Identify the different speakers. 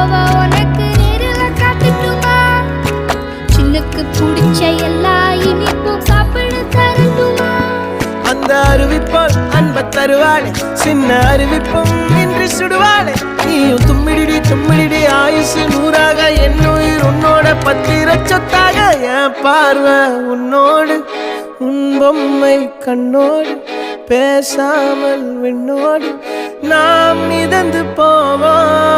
Speaker 1: போவ உனக்கு நேரில் காட்டட்டுமா? சின்னுக்கு பிடிச்ச எல்லா இனிப்பும் சாப்பிட தரட்டுமா?
Speaker 2: அந்த அருவிப்போல் அன்ப தருவாளே, சின்ன அருவிப்பும் இன்று சுடுவாளே. நீயும் தும்மிடிடி தும்மிடிடி ஆயுசு நூறாக, என் உயிர் உன்னோட பத்திர சொத்தாக. என் பார்வை உன்னோடு, உன் பொம்மை கண்ணோடு, பேசாமல் விண்ணோடு நாம் மிதந்து போவோம்.